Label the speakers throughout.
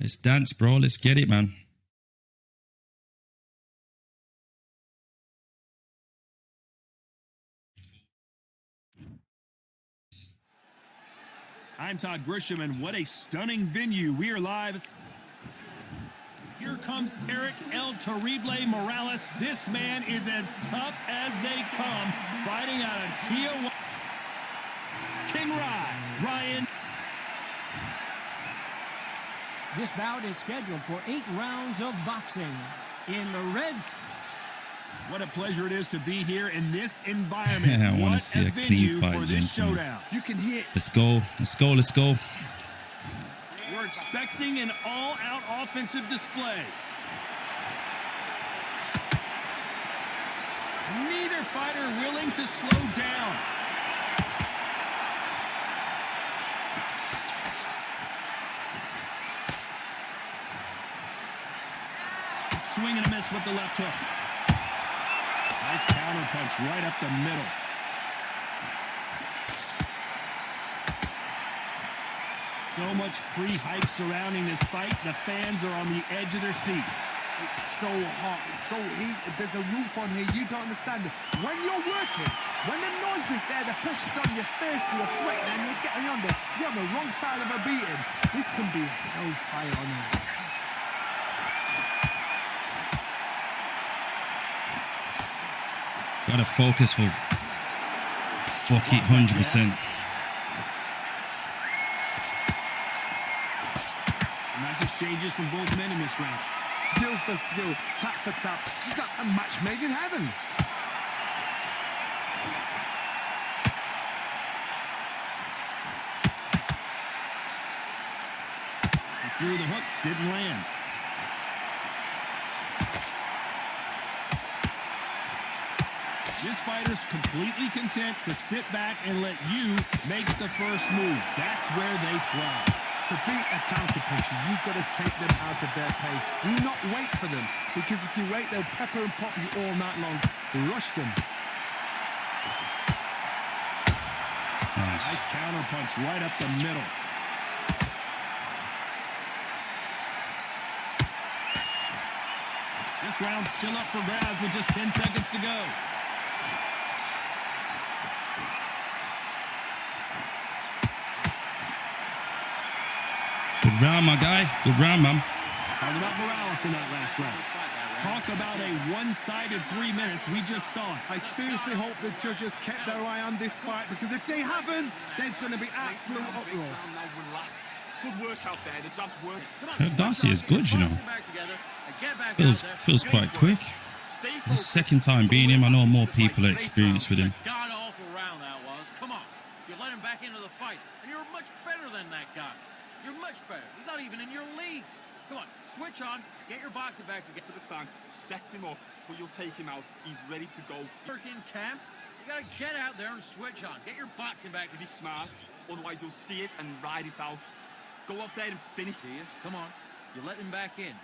Speaker 1: Let's dance, bro. Let's get it, man.
Speaker 2: I'm Todd Grisham, and what a stunning venue. We are live. Here comes Eric El Terrible Morales. This man is as tough as they come, fighting out of Tijuana. King Ryan.
Speaker 3: This bout is scheduled for 8 rounds of boxing. In the red.
Speaker 2: What a pleasure it is to be here in this environment.
Speaker 1: I want to see a clean fight, gentlemen.
Speaker 2: You can hear.
Speaker 1: Let's go. Let's go. Let's go.
Speaker 2: We're expecting an all-out offensive display. Neither fighter willing to slow down. Swing and a miss with the left hook. Nice counter punch right up the middle. So much pre-hype surrounding this fight. The fans are on the edge of their seats.
Speaker 4: It's so hot. It's so heated. There's a roof on here. You don't understand it. When you're working, when the noise is there, the pressure's on, you're thirsty, you're sweating, and you're on the wrong side of a beating. This can be hellfire on you.
Speaker 1: Gotta focus for Bucket 100%.
Speaker 2: Nice exchanges from both men in this round.
Speaker 4: Skill for skill, tap for tap. Just like a match made in heaven.
Speaker 2: He threw the hook, didn't land. This fighter's completely content to sit back and let you make the first move. That's where they thrive.
Speaker 4: To beat a counterpuncher, you've got to take them out of their pace. Do not wait for them, because if you wait, they'll pepper and pop you all night long. Rush them.
Speaker 1: Nice.
Speaker 2: Nice counter punch right up the middle. This round's still up for grabs with just 10 seconds to go.
Speaker 1: Good round, my guy. Good round, man.
Speaker 2: Talking about Morales in that last round. Talk about a one-sided 3 minutes. We just saw it.
Speaker 4: I seriously hope the judges kept their eye on this fight, because if they haven't, there's going to be absolute uproar.
Speaker 5: Relax. Good work out there. The job's work.
Speaker 1: Darcy is good, you know. Feels quite quick. This is the second time beating him. I know more people are experienced with him.
Speaker 6: God awful round that was. Come on. You let him back into the fight, and you're much better than that guy. You're much better. He's not even in your league. Come on, switch on, get your boxing back to get
Speaker 5: to the time, set him up, but you'll take him out. He's ready to go.
Speaker 6: Work in camp. You gotta get out there and switch on. Get your boxing back to
Speaker 5: Be smart, otherwise you'll see it and ride it out. Go out there and finish.
Speaker 6: Come on, you let him back in.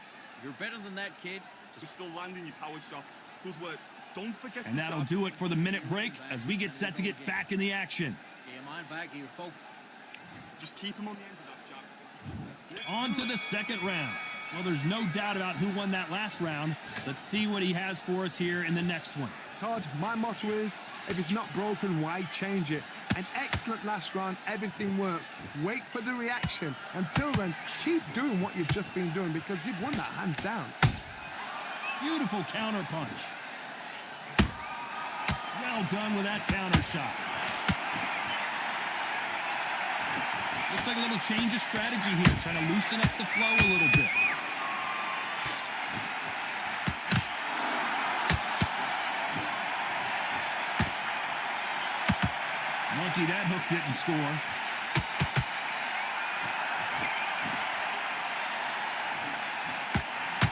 Speaker 6: You're better than that kid.
Speaker 5: You're still landing your power shots. Good work. Don't forget.
Speaker 2: And that'll do it for the minute break as we get set to get back in the action.
Speaker 6: Get your mind back, get your focus.
Speaker 5: Just keep him on the end of that jab.
Speaker 2: On to the second round. Well, there's no doubt about who won that last round. Let's see what he has for us here in the next one.
Speaker 4: Todd, my motto is, if it's not broken, why change it? An excellent last round, everything works. Wait for the reaction. Until then, keep doing what you've just been doing, because you've won that hands down.
Speaker 2: Beautiful counter punch. Well done with that counter shot. Looks like a little change of strategy here, trying to loosen up the flow a little bit. Lucky that hook didn't score.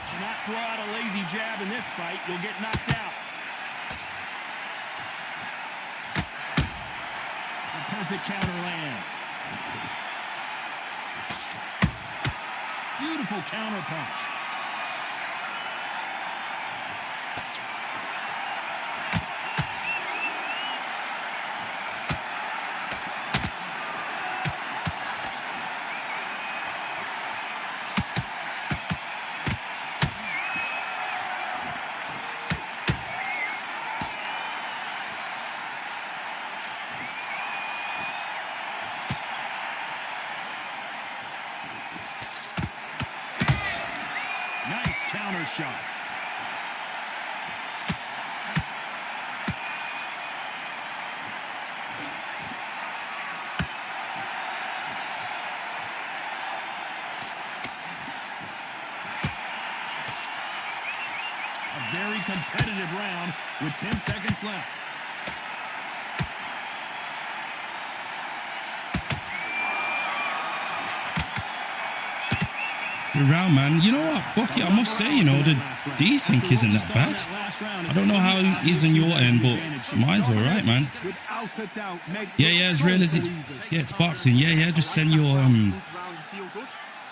Speaker 2: Cannot throw out a lazy jab in this fight. You'll get knocked out. The perfect counter lands. Beautiful counter punch. counter shot. A very competitive round with 10 seconds left.
Speaker 1: Good round, man. You know what, Bucky, I must say, you know, the desync isn't that bad. I don't know how it is on your end, but mine's all right, man.
Speaker 4: Without a doubt, Meg,
Speaker 1: Yeah, as real as it's... Yeah, it's boxing. Yeah, just send your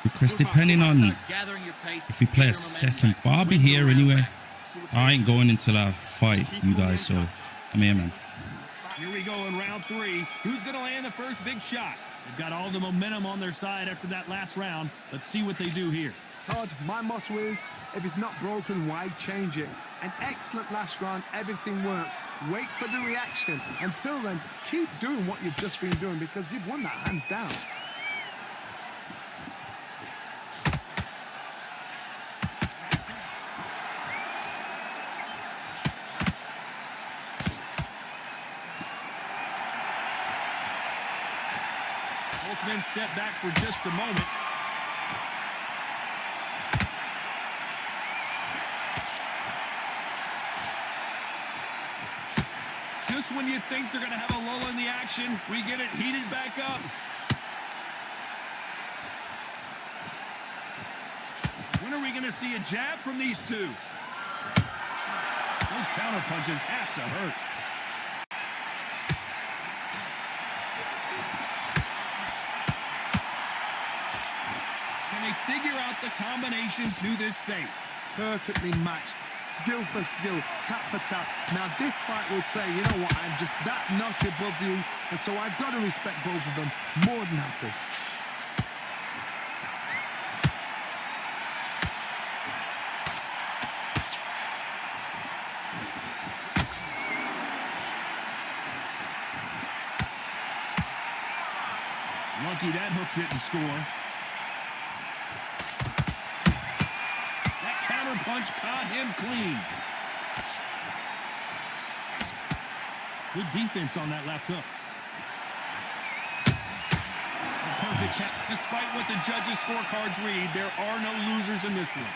Speaker 1: request depending on if we play a second fight. I'll be here anyway. I ain't going until I fight you guys, so I'm here, man.
Speaker 2: Here we go in round 3. Who's going to land the first big shot? They've got all the momentum on their side after that last round. Let's see what they do here.
Speaker 4: Todd, my motto is, if it's not broken, why change it? An excellent last round, everything works. Wait for the reaction. Until then, keep doing what you've just been doing because you've won that hands down.
Speaker 2: Both men step back for just a moment. Just when you think they're going to have a lull in the action, we get it heated back up. When are we going to see a jab from these two? Those counter punches have to hurt. Figure out the combination to this safe.
Speaker 4: Perfectly matched, skill for skill, tap for tap. Now this fight will say, you know what, I'm just that notch above you, and so I've got to respect both of them. More than happy.
Speaker 2: Lucky that hook didn't score. Punch caught him clean. Good defense on that left hook. A perfect count. Despite what the judges' scorecards read, there are no losers in this one.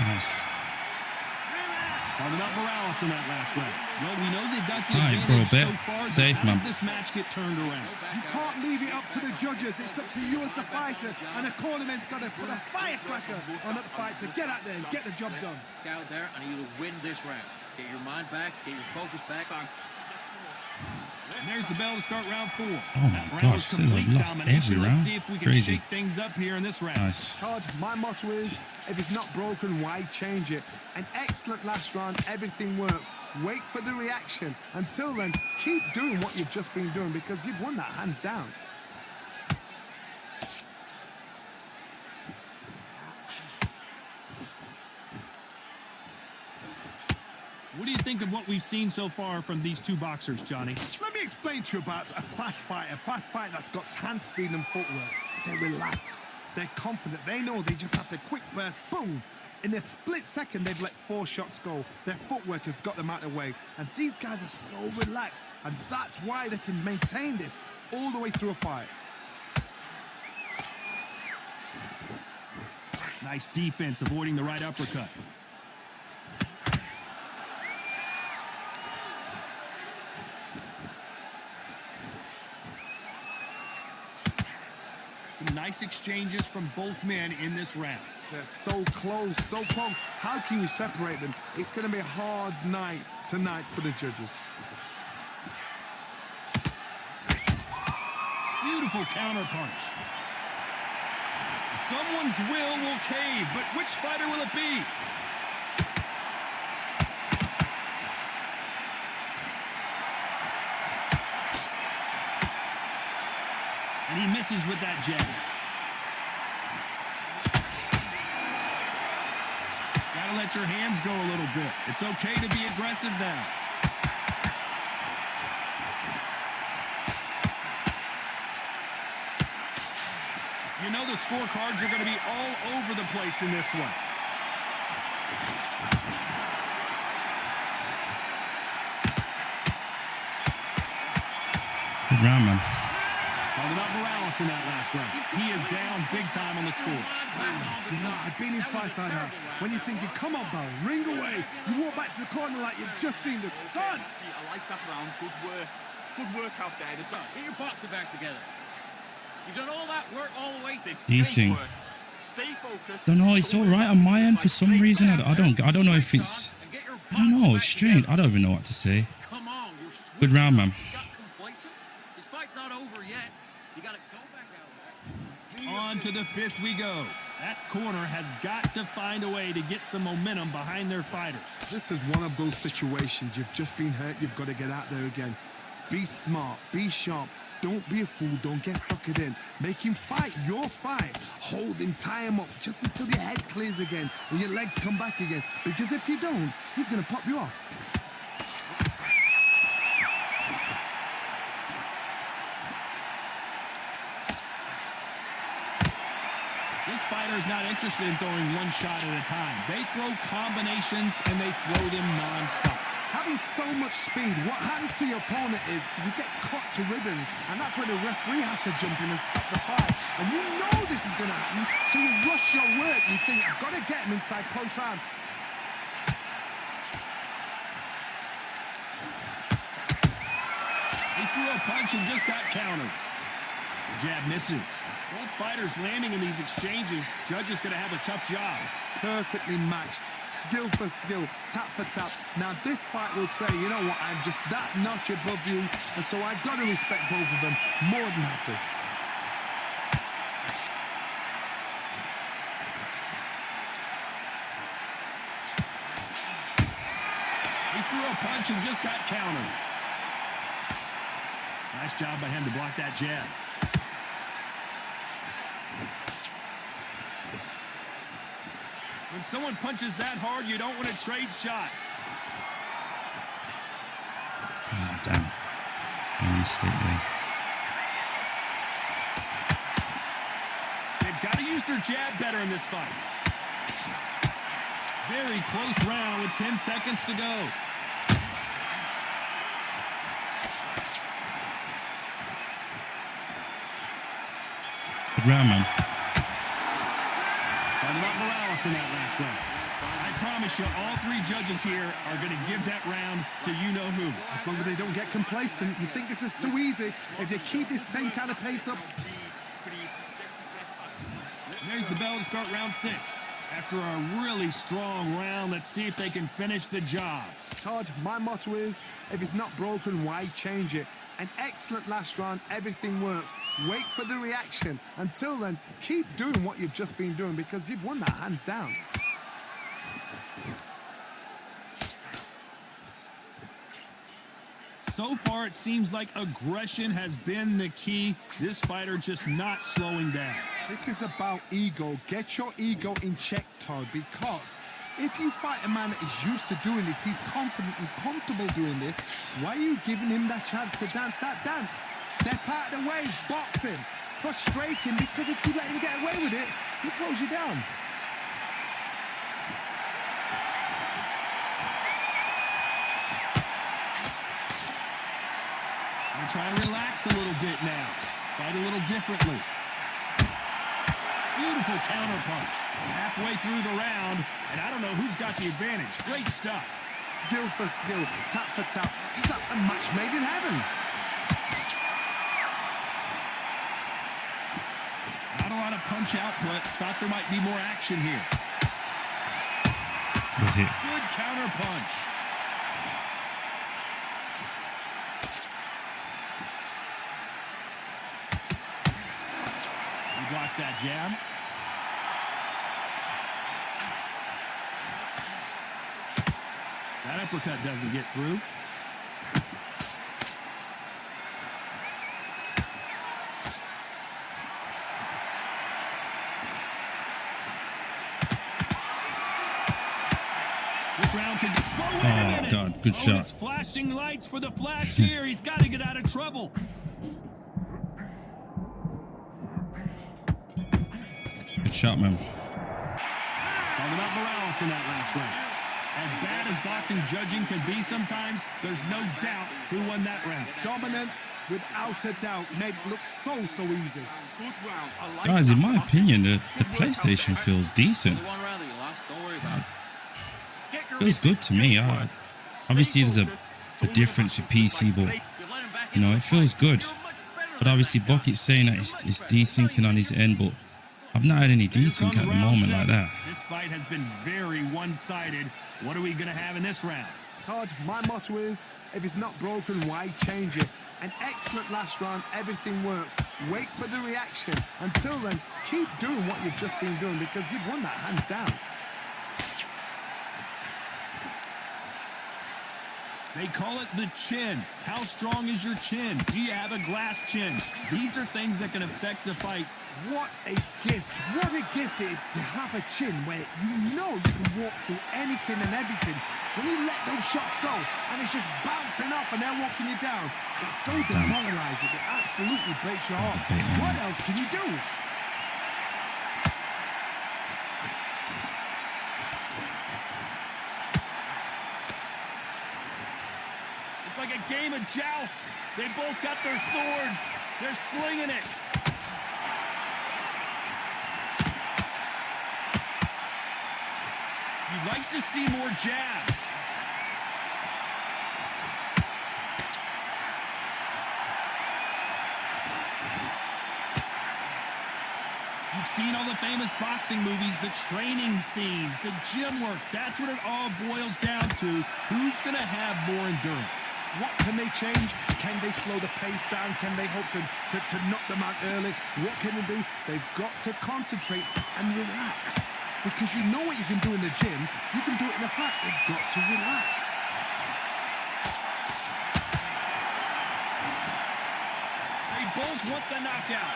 Speaker 1: Nice.
Speaker 2: Talking about Morales in that last round. Well, we know they've got the
Speaker 1: All right,
Speaker 2: advantage
Speaker 1: bro,
Speaker 2: so far.
Speaker 1: safe,
Speaker 2: How
Speaker 1: man.
Speaker 2: does this match get turned around?
Speaker 4: You can't leave it up to the judges. It's up to you as the fighter, and the cornerman's got to put a firecracker on that fight to get out there and get the job done.
Speaker 6: Out there, I need you to win this round. Get your mind back, get your focus back.
Speaker 2: And there's the bell to start round 4.
Speaker 1: Oh my gosh, still have lost every round.
Speaker 2: Let's see if we can
Speaker 1: Crazy.
Speaker 2: shake things up here in this round.
Speaker 1: Nice.
Speaker 4: Todd, my motto is, if it's not broken, why change it? An excellent last round, everything works. Wait for the reaction. Until then, keep doing what you've just been doing because you've won that hands down.
Speaker 2: What do you think of what we've seen so far from these two boxers, Johnny?
Speaker 4: Let me explain to you about a fast fight that's got hand speed and footwork. They're relaxed. They're confident. They know they just have to quick burst, boom. In a split second, they've let 4 shots go. Their footwork has got them out of the way. And these guys are so relaxed. And that's why they can maintain this all the way through a fight.
Speaker 2: Nice defense, avoiding the right uppercut. Some nice exchanges from both men in this round.
Speaker 4: They're so close, so close. How can you separate them? It's going to be a hard night tonight for the judges.
Speaker 2: Beautiful counter punch. Someone's will cave, but which fighter will it be? And he misses with that jab. Gotta let your hands go a little bit. It's okay to be aggressive now. the scorecards are going to be all over the place in this one.
Speaker 1: Good round, man.
Speaker 2: Talking about Morales in that last round. He is down big time on the score.
Speaker 4: You know, I've been in fights like that. When you're thinking, come on, Barry, ring away. You walk back to the corner like you've just seen the sun.
Speaker 5: I like that round. Good work. Good work out there.
Speaker 6: Get your boxing back together. You've done all that work all the way to
Speaker 1: Decent.
Speaker 5: Stay focused.
Speaker 1: Don't know. It's all right on my end for some reason. I don't know if it's. I don't know. It's strange. I don't even know what to say.
Speaker 6: Come on, you're
Speaker 1: Good round, man.
Speaker 6: You got complacent. This fight's not over yet. You got to go back out there.
Speaker 2: On to the fifth we go. That corner has got to find a way to get some momentum behind their fighters.
Speaker 4: This is one of those situations. You've just been hurt. You've got to get out there again. Be smart. Be sharp. Don't be a fool. Don't get suckered in. Make him fight your fight. Hold him. Tie him up just until your head clears again and your legs come back again. Because if you don't, he's going to pop you off.
Speaker 2: This fighter is not interested in throwing one shot at a time. They throw combinations and they throw them non-stop.
Speaker 4: Having so much speed, what happens to your opponent is you get cut to ribbons, and that's where the referee has to jump in and stop the fight. And you know this is going to happen, so you rush your work. You think, I've got to get him inside close round.
Speaker 2: He threw a punch and just got countered. The jab misses. Both fighters landing in these exchanges. Judge is going to have a tough job.
Speaker 4: Perfectly matched, skill for skill, tap for tap. Now this fight will say, you know what, I'm just that notch above you, and so I've got to respect both of them more than happy.
Speaker 2: He threw a punch and just got countered. Nice job by him to block that jab. When someone punches that hard, you don't want to trade shots.
Speaker 1: Ah, damn. Any mistake there.
Speaker 2: They've got to use their jab better in this fight. Very close round with 10 seconds to go.
Speaker 1: Good round, man.
Speaker 2: Talking about Morales in that last round. I promise you, all three judges here are going to give that round to you-know-who.
Speaker 4: As long as they don't get complacent, you think this is too easy. If they keep this same kind of pace up.
Speaker 2: There's the bell to start round 6. After a really strong round, let's see if they can finish the job.
Speaker 4: Todd, my motto is, if it's not broken, why change it? An excellent last round, everything works. Wait for the reaction. Until then, keep doing what you've just been doing because you've won that hands down.
Speaker 2: So far, it seems like aggression has been the key. This fighter just not slowing down.
Speaker 4: This is about ego. Get your ego in check, Todd, because if you fight a man that is used to doing this, he's confident and comfortable doing this, why are you giving him that chance to dance that dance? Step out of the way, box him, frustrate him, because if you let him get away with it, he'll close you down.
Speaker 2: I'm trying to relax a little bit now. Fight a little differently. Beautiful counter punch. Halfway through the round, and I don't know who's got the advantage. Great stuff.
Speaker 4: Skill for skill, tap for tap. Just like a match made in heaven.
Speaker 2: Not a lot of punch output. Thought there might be more action here.
Speaker 1: Good hit.
Speaker 2: Good counter punch. He blocks that jab. That uppercut doesn't get through. This round could... Whoa, wait a minute.
Speaker 1: God, good shot.
Speaker 2: It's flashing lights for the flash here. He's got to get out of trouble.
Speaker 1: Good shot, man.
Speaker 2: Talking about Morales in that last round. As bad as boxing judging can be sometimes, there's no doubt who won that round.
Speaker 4: Dominance, without a doubt, made it look so easy.
Speaker 5: Good round. I like
Speaker 1: Guys, in
Speaker 5: that.
Speaker 1: my opinion, the PlayStation feels decent.
Speaker 6: Only one round that you lost. Don't worry about it. Get your
Speaker 1: Feels good to me. Obviously, there's a difference with PC, but
Speaker 6: You let him back
Speaker 1: you know,
Speaker 6: into
Speaker 1: it
Speaker 6: the
Speaker 1: feels
Speaker 6: fight.
Speaker 1: good.
Speaker 6: You're much better
Speaker 1: But
Speaker 6: than
Speaker 1: obviously,
Speaker 6: that guy.
Speaker 1: Bucket's saying that it's desyncing on his end, but I've not had any desync at the moment like that.
Speaker 2: This fight has been very one-sided. What are we going to have in this round?
Speaker 4: Todd, my motto is, if it's not broken, why change it? An excellent last round, everything works. Wait for the reaction. Until then, keep doing what you've just been doing because you've won that hands down.
Speaker 2: They call it the chin. How strong is your chin? Do you have a glass chin? These are things that can affect the fight.
Speaker 4: What a gift. What a gift it is to have a chin where you know you can walk through anything and everything. When you let those shots go and it's just bouncing off and they're walking you down, it's so demoralizing. It absolutely breaks your heart. What else can you do?
Speaker 2: It's like a game of joust. They both got their swords. They're slinging it. You'd like to see more jabs. You've seen all the famous boxing movies, the training scenes, the gym work. That's what it all boils down to. Who's going to have more endurance?
Speaker 4: What can they change? Can they slow the pace down? Can they hope to knock them out early? What can they do? They've got to concentrate and relax. Because you know what you can do in the gym, you can do it in the fight. They've got to relax.
Speaker 2: They both want the knockout.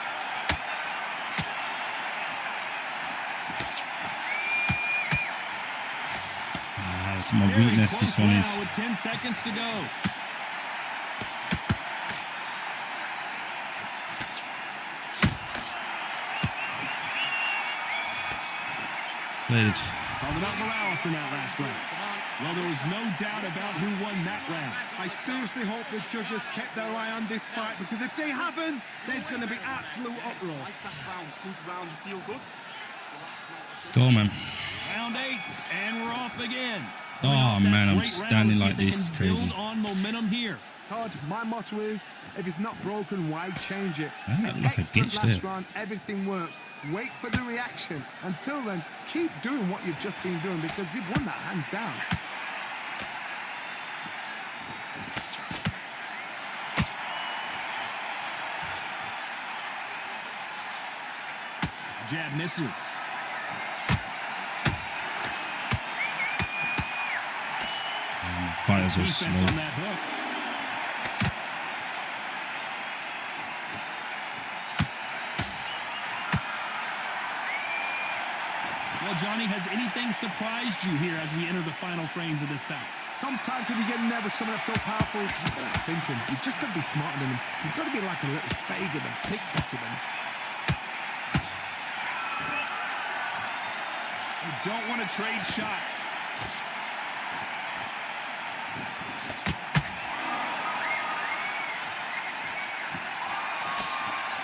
Speaker 1: That's my weakness. This one is.
Speaker 2: With 10 seconds to go.
Speaker 1: Played.
Speaker 2: Talking about Morales in that last round. Well, there was no doubt about who won that round.
Speaker 4: I seriously hope the judges kept their eye on this fight because if they haven't, there's going to be absolute uproar.
Speaker 5: Like that round. Good round. You feel good?
Speaker 1: Let's go, man.
Speaker 2: Round 8, and we're off again.
Speaker 1: Oh, man, I'm standing like this.
Speaker 2: Build
Speaker 1: Crazy.
Speaker 2: on momentum here.
Speaker 4: Todd, my motto is, if it's not broken, why change it?
Speaker 1: Ah,
Speaker 4: An
Speaker 1: like a
Speaker 4: excellent
Speaker 1: glitch
Speaker 4: last
Speaker 1: there.
Speaker 4: round, everything works. Wait for the reaction. Until then, keep doing what you've just been doing because you've won that hands down.
Speaker 2: Jab misses.
Speaker 1: Fighters are
Speaker 2: Defense
Speaker 1: slow.
Speaker 2: on that hook. Well, Johnny, has anything surprised you here as we enter the final frames of this bout?
Speaker 4: Sometimes when you get nervous, someone that's so powerful, you've got to think him. You've just got to be smarter than him. You've got to be like a little faggot and pickpocket him.
Speaker 2: You don't want to trade shots.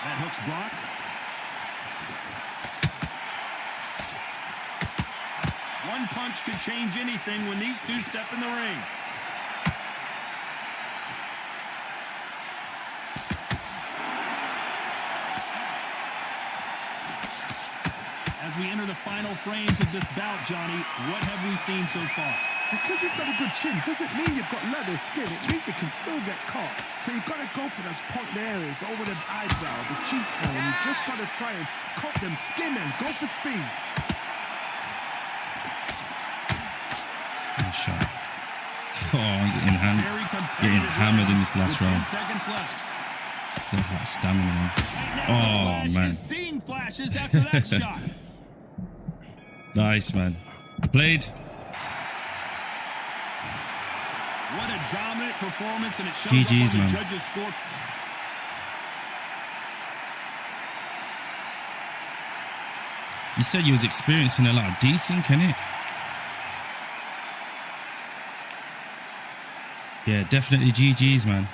Speaker 2: That hook's blocked. One punch could change anything when these two step in the ring. As we enter the final frames of this bout, Johnny, what have we seen so far?
Speaker 4: Because you've got a good chin doesn't mean you've got leather skin. It means you can still get caught. So you've got to go for those point areas over the eyebrow, the cheekbone. You've just got to try and cut them, skin them, go for speed.
Speaker 1: Good shot. Oh, I'm getting hammered in this last
Speaker 2: With 10
Speaker 1: round.
Speaker 2: seconds left.
Speaker 1: Still got stamina, man.
Speaker 2: Right now,
Speaker 1: Oh,
Speaker 2: the Flash
Speaker 1: man.
Speaker 2: is seeing flashes after that shot.
Speaker 1: Nice, man. Played.
Speaker 2: What a dominant performance, and it shows
Speaker 1: GG's,
Speaker 2: up on the
Speaker 1: man.
Speaker 2: judges' score.
Speaker 1: You said you was experiencing a lot of desync, innit? Yeah, definitely GG's, man.